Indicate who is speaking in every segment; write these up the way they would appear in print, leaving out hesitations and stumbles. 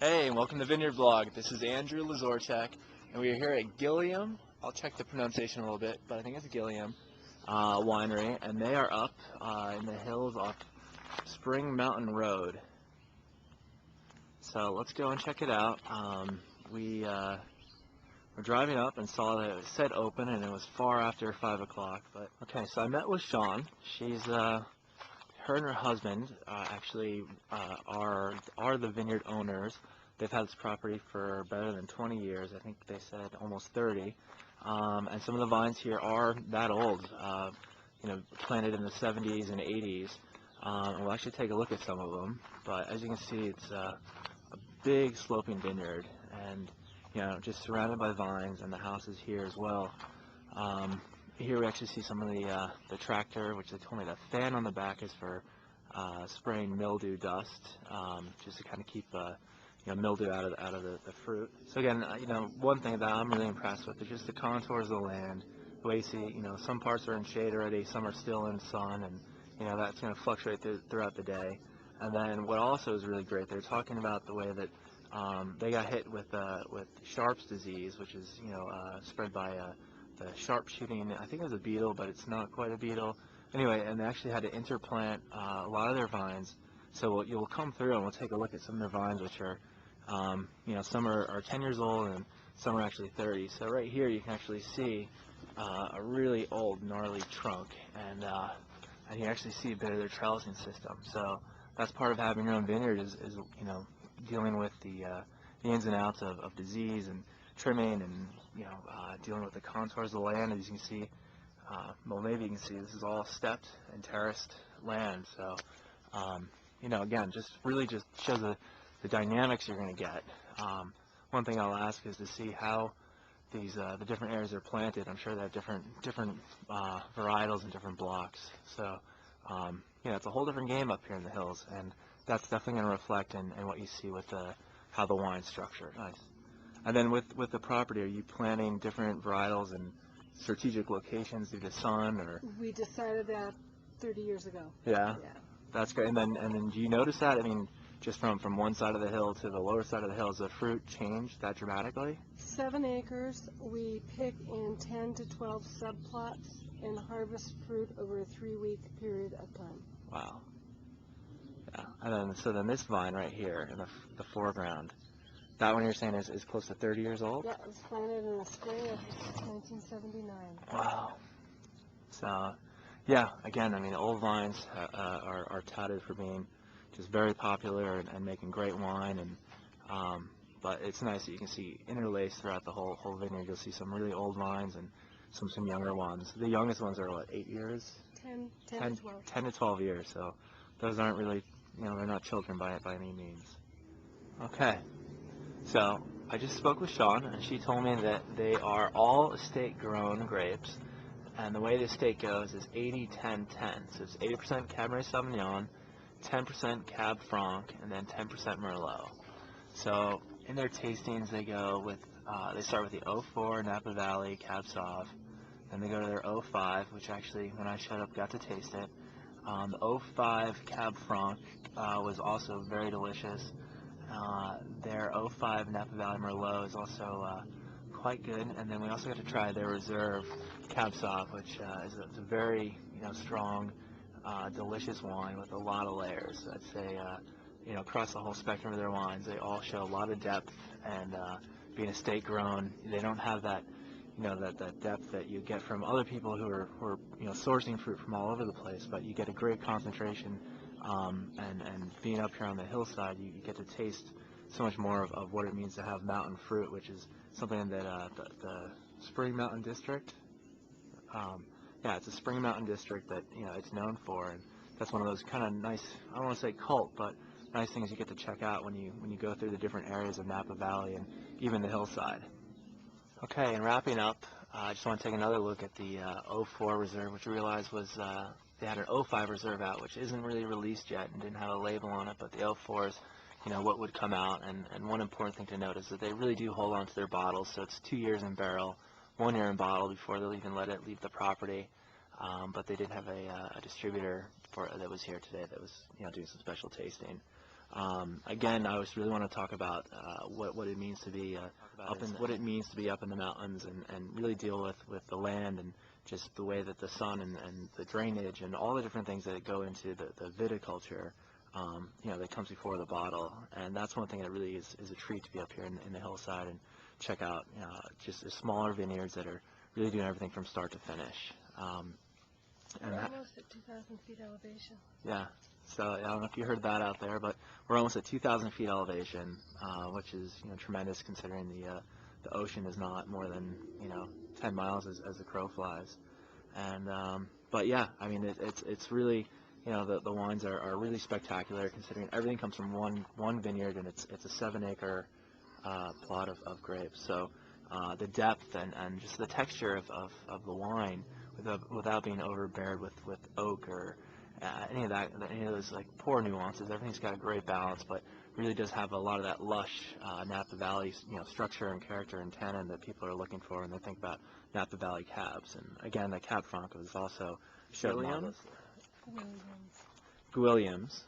Speaker 1: Hey, and welcome to Vineyard Vlog. This is Andrew Lazorchak, and we are here at Guilliam. I'll check the pronunciation a little bit, but I think it's Guilliam Winery, and they are up in the hills off Spring Mountain Road. So let's go and check it out. We were driving up and saw that it said open, and it was far after 5 o'clock. But okay, so I met with Sean. She's her and her husband actually are the vineyard owners. They've had this property for better than 20 years. I think they said almost 30. And some of the vines here are that old, planted in the 70s and 80s. And we'll actually take a look at some of them. But as you can see, it's a big sloping vineyard, and just surrounded by vines, and the house is here as well. Here we actually see some of the tractor, which they told me the fan on the back is for spraying mildew dust, just to kind of keep mildew out of the fruit. So again, one thing that I'm really impressed with is just the contours of the land. The way you see, some parts are in shade already, some are still in sun, and that's going to fluctuate throughout the day. And then what also is really great, they're talking about the way that they got hit with Sharp's disease, which is spread by the sharpshooting, I think it was a beetle, but it's not quite a beetle. Anyway, and they actually had to interplant a lot of their vines. So you'll come through and we'll take a look at some of their vines, which are, some are 10 years old and some are actually 30. So right here you can actually see a really old, gnarly trunk, and you can actually see a bit of their trellising system. So that's part of having your own vineyard is dealing with the ins and outs of disease and trimming, and dealing with the contours of the land. As you can see, well, maybe you can see this is all stepped and terraced land. So again, just shows the dynamics you're going to get. One thing I'll ask is to see how these the different areas are planted. I'm sure they have different varietals and different blocks. So it's a whole different game up here in the hills, and that's definitely going to reflect in what you see with how the wine's structured. Nice. And then with the property, are you planting different varietals and strategic locations due to sun, or?
Speaker 2: We decided that 30 years ago.
Speaker 1: Yeah. Yeah. That's great. And then do you notice that? I mean, just from one side of the hill to the lower side of the hill, has the fruit changed that dramatically?
Speaker 2: 7 acres. We pick in 10 to 12 subplots and harvest fruit over a 3-week period of time.
Speaker 1: Wow. Yeah. And then this vine right here in the foreground, that one you're saying is close to 30 years old?
Speaker 2: Yeah, it was planted in the spring of 1979.
Speaker 1: Wow. So, yeah, again, I mean, old vines are touted for being just very popular and making great wine, and but it's nice that you can see interlaced throughout the whole vineyard. You'll see some really old vines and some younger ones. The youngest ones are what, 8 years?
Speaker 2: 10 to 12.
Speaker 1: 10 to 12 years. So those aren't really, they're not children by any means. Okay. So I just spoke with Sean, and she told me that they are all estate-grown grapes, and the way the estate goes is 80-10-10. So it's 80% Cabernet Sauvignon, 10% Cab Franc, and then 10% Merlot. So in their tastings, they go with they start with the 04 Napa Valley Cab Sauv, then they go to their 05, which actually, when I showed up, got to taste it. The 05 Cab Franc was also very delicious. Their 05 Napa Valley Merlot is also quite good, and then we also got to try their Reserve Cab Sauv, which is a very strong, delicious wine with a lot of layers. I'd say across the whole spectrum of their wines, they all show a lot of depth, and being estate grown, they don't have that that depth that you get from other people who are sourcing fruit from all over the place, but you get a great concentration. And being up here on the hillside, you get to taste so much more of what it means to have mountain fruit, which is something that the Spring Mountain District, it's a Spring Mountain District that it's known for, and that's one of those kind of nice, I don't want to say cult, but nice things you get to check out when you go through the different areas of Napa Valley and even the hillside. Okay, and wrapping up, I just want to take another look at the 04 Reserve, which I realized was they had an 05 Reserve out, which isn't really released yet and didn't have a label on it, but the 04 is, what would come out. And one important thing to note is that they really do hold on to their bottles, so it's 2 years in barrel, 1 year in bottle before they'll even let it leave the property. But they did have a distributor that was here today that was doing some special tasting. Again, I just really want to talk about what it means to be up in the mountains, and really deal with the land and just the way that the sun and the drainage and all the different things that go into the viticulture, that comes before the bottle. And that's one thing that really is a treat to be up here in the hillside and check out just the smaller vineyards that are really doing everything from start to finish.
Speaker 2: We're almost at 2,000 feet elevation.
Speaker 1: Yeah. So I don't know if you heard that out there, but we're almost at 2,000 feet elevation, which is tremendous considering the ocean is not more than 10 miles as the crow flies. And but yeah, I mean it's really the wines are really spectacular considering everything comes from one vineyard, and it's a 7-acre plot of grapes. So the depth and just the texture of the wine without being overbeared with oak or any of those like poor nuances. Everything's got a great balance, but really does have a lot of that lush Napa Valley structure and character and tannin that people are looking for when they think about Napa Valley cabs. And again, the Cab Franc is also Guilliams,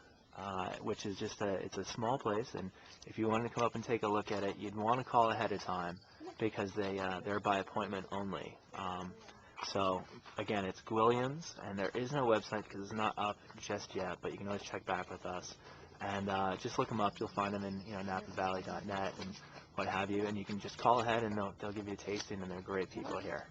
Speaker 1: which is just it's a small place, and if you wanted to come up and take a look at it, you'd want to call ahead of time because they're by appointment only. So again, it's Guilliams, and there is no website because it's not up just yet, but you can always check back with us. And just look them up. You'll find them in napavalley.net and what have you, and you can just call ahead and they'll give you a tasting, and they're great people here.